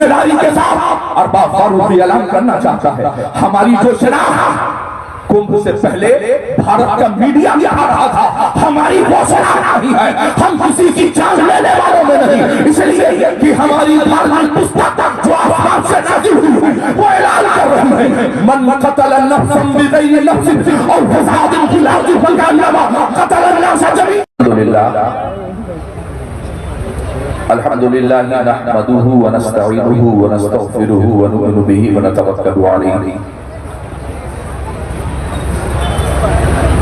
के साथ और बाफारूक ऐलान करना चाहता है, हमारी जो सेना कुंभ से पहले भारत का मीडिया क्या रहा था, हमारी वो सेना नहीं है, हम किसी की जान लेने वालों में नहीं, इसलिए कि हमारी धार्मिक पुस्तक जो आसमान से नाज़िल हुई वो ऐलान कर रही है, मन क़तल नफ्सन बिग़ैरि नफ्सिन और फसादिन फ़िल अर्ज़ि फ़कअन्नमा क़तल अन्नास जमीअन। अल्हम्दुलिल्लाह नहमदुहु व नस्तईनुहुहु व नस्तगफिरुहु व नु'मिनु बिही व नतवक्कलु अलैहि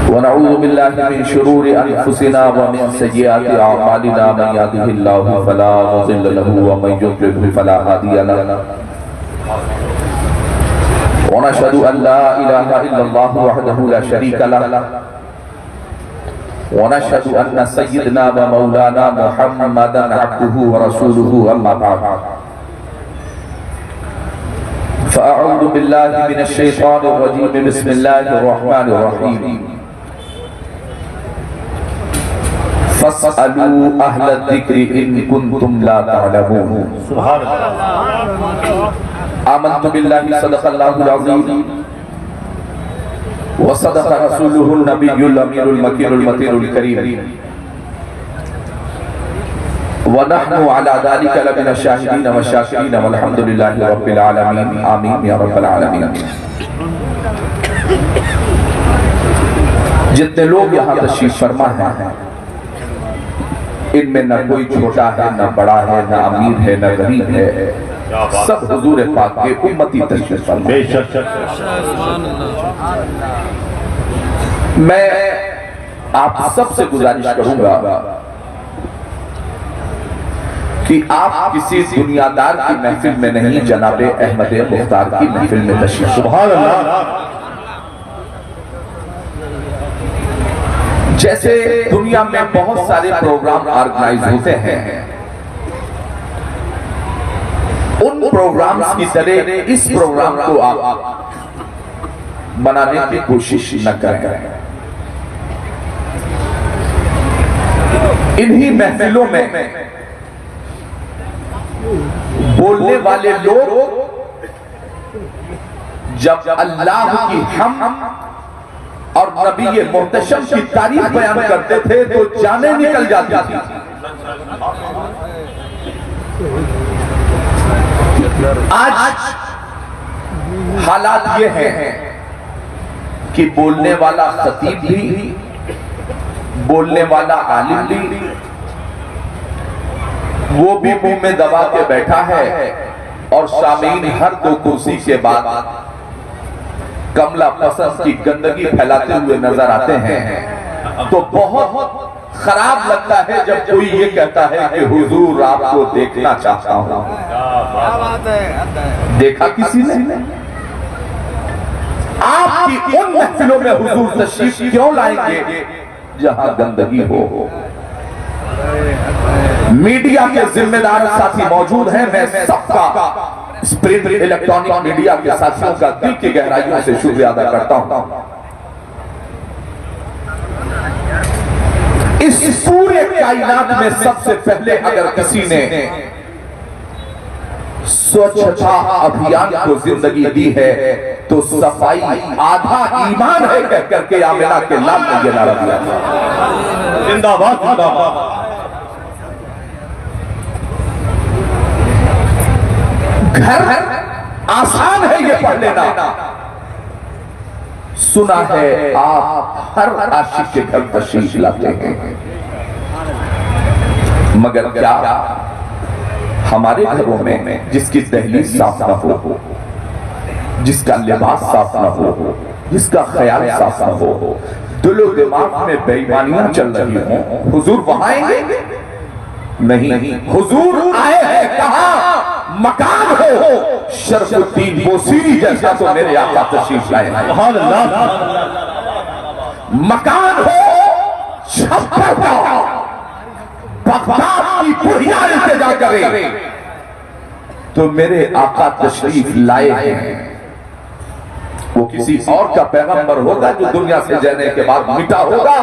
व नऊज़ु बिल्लाहि मिन शुरूरि अनफुसिना व मिन सय्यिआति अअमालिना मन यहदिहिल्लाहु फला मुज़िल्ल लहु व मन युद्लिल फला हादिय लहु व नशहदु अन ला इलाहा इल्लल्लाहु वहदहु ला शरीका लहु वनशहदु अन्ना सय्यदना व मौलाना मुहम्मदन अब्दुहु व रसूलुहु अम्मा बअद फ़अऊज़ु बिल्लाहि मिनश शैतानिर रजीम बिस्मिल्लाहिर रहमानिर रहीम फ़स्अलू अहलद ज़िक्रि इन कुंतुम ला तअलमून। सुभान अल्लाह। आमन्तु बिल्लाहि सदक़ल्लाहुल अज़ीम व सदक़ रसूलुहुन नबियुल अमीनुल मकीनुल मतीनुल करीम व नहनु अला ज़ालिका लमिन शाहिदीन व शाकिरीन वल्हम्दुलिल्लाहि रब्बिल आलमीन। आमीन या रब्बल आलमीन। जितने लोग यहाँ तशरीफ फरमा हैं, इनमें न कोई छोटा है, न बड़ा है, न अमीर है, न गरीब है, सब हुजूर पाक के उम्मती तशरीफ फरमा। मैं आप सबसे गुजारिश करूंगा कि आप किसी दुनियादार की महफिल में नहीं, जनाबे अहमद मुख्तार की महफिल में तशरीफ। सुभान अल्लाह। जैसे दुनिया में बहुत सारे प्रोग्राम ऑर्गेनाइज होते हैं, उन प्रोग्राम्स की तरह इस प्रोग्राम को आप बनाने की कोशिश न करें। इन्हीं महफिलों में बोलने वाले लोग जब अल्लाह की हम और नबी मुहतशम की तारीफ बयान करते थे तो जाने निकल जाती थी। आज हालात ये हैं कि बोलने वाला खतीब भी, बोलने वाला आलिम भी, वो भी मुंह में दबा के बैठा है और सामीन हर दो कुर्सी के बाद कमला पसंद की गंदगी फैलाते हुए नजर आते हैं। तो बहुत खराब लगता है जब कोई ये कहता है कि हुजूर आपको देखना चाहता हूं। देखा किसी ने? आपकी उन महफिलों में हुजूर तशरीफ क्यों लाएंगे जहां गंदगी हो? मीडिया के जिम्मेदार साथी मौजूद हैं। मैं सबका प्रिंट इलेक्ट्रॉनिक मीडिया के साथियों का दिल की गहराइयों से शुक्रिया अदा करता हूं। इस पूरे कायनात में सबसे पहले अगर किसी ने स्वच्छता अभियान को जिंदगी दी है तो सफाई आधा ईमान है कह करके आमिना के लाल ने ये नारा दिया। जिंदाबाद जिंदाबाद। घर आसान है ये पढ़ लेना। सुना है आप हर आशिक के घर तशरीफ लाते हैं, मगर क्या हमारे घरों में जिसकी दहलीज साफ न हो, जिसका लिबास साफ न हो, जिसका ख्याल साफ न हो, दिलो दिमाग में बेईमानियां चल रही हों, हुजूर वहां आएंगे? नहीं, हुजूर आए हैं कहां? मकान हो शरफुद्दीन बोसीरी जैसा तो मेरे आका तशरीफ लाए हैं। सुभान अल्लाह। मकान हो छप्पर का, बगदाद की बुढ़िया इंतजार करे तो मेरे आका तशरीफ लाए हैं। वो किसी और का पैगंबर होगा जो दुनिया से जाने के बाद मिटा होगा।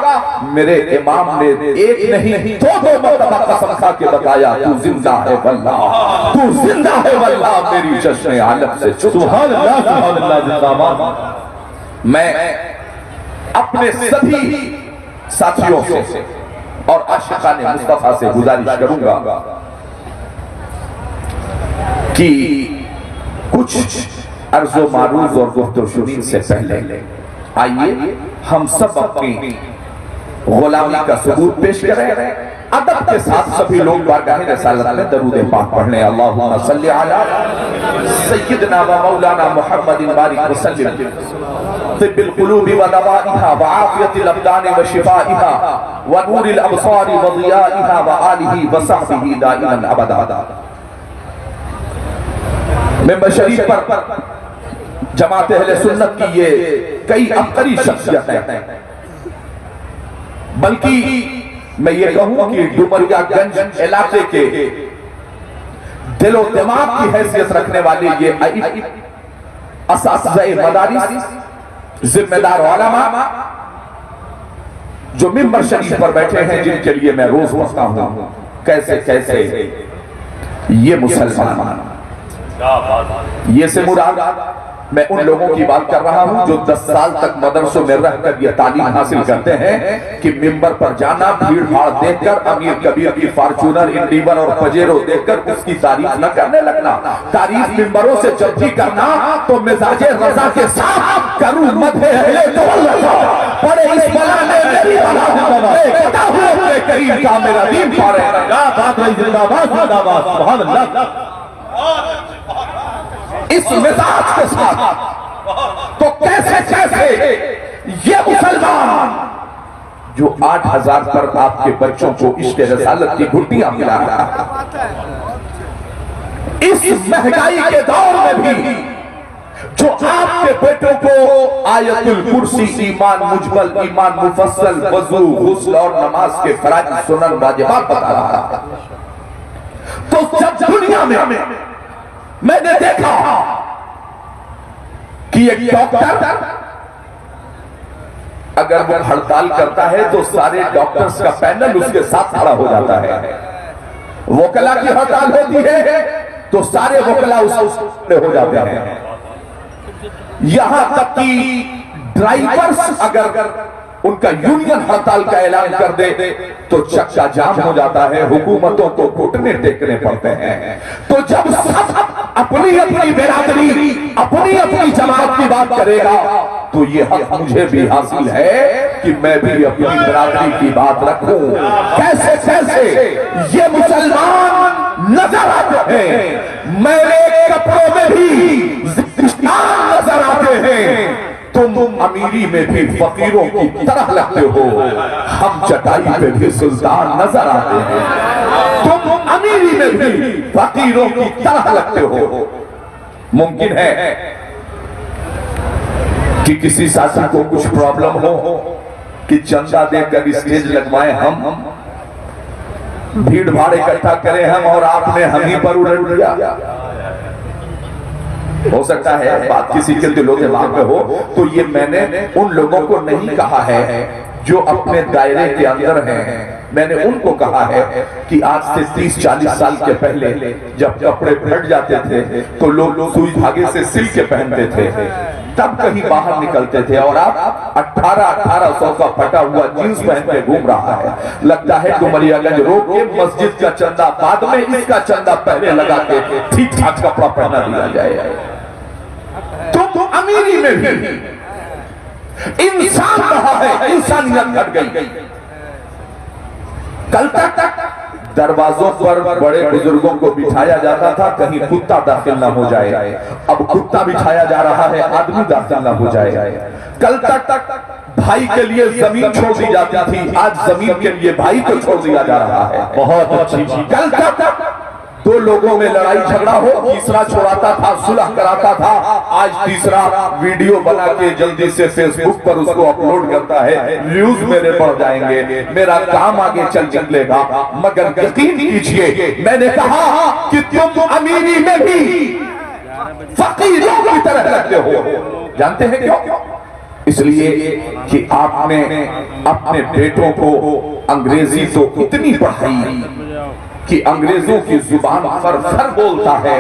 मेरे इमाम ने एक नहीं दो मरतबा कसम खा के बताया, तू जिंदा है वल्लाह, तू जिंदा है वल्लाह, मेरी जश्न आलम से सुभान अल्लाह, सुभान अल्लाह, जिंदाबाद। मैं अपने सभी साथियों से और आशिकाने मुस्तफा से गुजारिश करूंगा कि कुछ अर्ज़ो मारूज और गुफ्तगू से पहले आइए हम सब अपनी गुलामी का सबूत पेश करें। अदब के साथ सभी लोग बारगाह रिसालत में दरूद पाक पढ़ लें। अल्लाहुम्मा सल्ली अला सय्यिदना व मौलाना मुहम्मदिन बारिक वसल्लिम तिब्बिल कुलूबि व दवाइहा व आफियतिल अब्दानि व शिफाइहा व नूरिल अबसारि व ज़ियाइहा व आलिहि व सहबिही दाइमन अबदा। मिंबर शरीफ पर जमात अहले सुन्नत की ये कई अबतरी शख्सियतें, बल्कि मैं ये कहूं कि डुमरियागंज इलाके के दिलो दिमाग की हैसियत रखने वाले ये असातिज़े मदारिस, जिम्मेदार उलमा जो मिंबर शरीफ पर बैठे हैं, जिनके लिए मैं रोज पढ़ता हूं, कैसे कैसे ये मुसलमान, ये से मुराद मैं उन लोगों की बात कर रहा हूं जो 10 साल तक मदरसों में रहकर ये तालीम हासिल करते हैं कि मिंबर पर जाना, भीड़ भाड़ देखकर, अमीर कबीर की फॉर्च्यूनर, इंडिवर और पजेरो देखकर उसकी तारीफ न करने लगना। तारीफ मिंबरों से जब भी करना तो मिजाजे रजा के साथ करूं, मधे अहले दौलत पड़े इस बला ने मेरी बला कहता हूं अपने करीम का मेरा दीन पारे। जिंदाबाद जिंदाबाद जिंदाबाद, सुभान अल्लाह। इस मिजाज के साथ तो कैसे कैसे ये मुसलमान जो 8,000 पर आपके बच्चों को इश्क़ रिसालत की घुट्टियां मिला रहा है, इस महंगाई के दौर में भी जो आपके बेटों को आयतुल कुर्सी, ईमान मुजमल, ईमान मुफस्सल, वजू, गुस्ल और नमाज के फराइज, सुनन, वाजिबात बता रहा है, तो जब दुनिया में मैंने देखा कि एक डॉक्टर अगर वो हड़ताल करता है तो सारे डॉक्टर्स का पैनल उसके साथ खड़ा हो जाता है। वकला की हड़ताल होती है तो सारे वकला उससे हो जाते हैं। यहां तक कि ड्राइवर्स अगर उनका यूनियन हड़ताल का ऐलान कर दे तो चक्का जाम हो जाता है, हुकूमतों को घुटने टेकने पड़ते हैं। तो जब सब अपनी अपनी बिरादरी, अपनी अपनी जमात की बात करेगा तो ये हक मुझे भी हासिल है कि मैं भी अपनी बिरादरी की बात रखूं। कैसे कैसे ये मुसलमान नजर आते हैं, मेरे कपड़ों में भी नजर आते हैं, तुम अमीरी में भी फकीरों की तरह लगते हो, हम चटाई पे भी सुल्तान नजर आते हैं, तुम अमीरी में भी फकीरों की तरह लगते हो। मुमकिन है कि किसी साथी को कुछ प्रॉब्लम हो कि चंदा देकर स्टेज लगवाएं हम, भीड़ भाड़ इकट्ठा करें हम, और आपने हम ही पर उलट दिया। हो सकता है बात किसी के दिलो दिमाग में हो, तो ये मैंने उन लोगों को नहीं कहा है जो अपने दायरे के अंदर हैं, मैंने उनको कहा है कि आज से 30-40 साल के पहले जब कपड़े फट जाते थे तो लोग सुई धागे से सिल के पहनते थे, तब कहीं बाहर निकलते थे, और आप 1800 का फटा हुआ जींस पहन के घूम रहा है। लगता है डुमरियागंज रोड के मस्जिद का चंदा बाद में, इसका चंदा पहले लगा के ठीक ठाक कपड़ा पहना दिया जाए। तुम अमीरी में भी इंसान रहा है, इंसानियत घट गई। कल तक दरवाजों पर बड़े बुजुर्गों को बिठाया जाता था कहीं कुत्ता दाखिल ना हो जाए, अब कुत्ता बिठाया जा रहा है आदमी दाखिल ना हो जाए। कल तक भाई के लिए जमीन छोड़ दी जाती थी, आज जमीन के लिए भाई को छोड़ दिया जा रहा है। बहुत अच्छी चीज। कल तक दो लोगों में लड़ाई झगड़ा हो, तीसरा छुड़ाता था, सुलह कराता था, आज तीसरा वीडियो बना के जल्दी से फेसबुक पर उसको अपलोड करता है, व्यूज मेरे बढ़ जाएंगे, मेरा काम आगे चल निकलेगा। मगर यकीन कीजिए, मैंने कहा कि तुम अमीरी में भी फकीरों की तरह लगते हो, जानते हैं क्यों? इसलिए कि आपने अपने बेटों को अंग्रेजी तो इतनी पढ़ाई कि अंग्रेजों की जुबान फर फर बोलता है,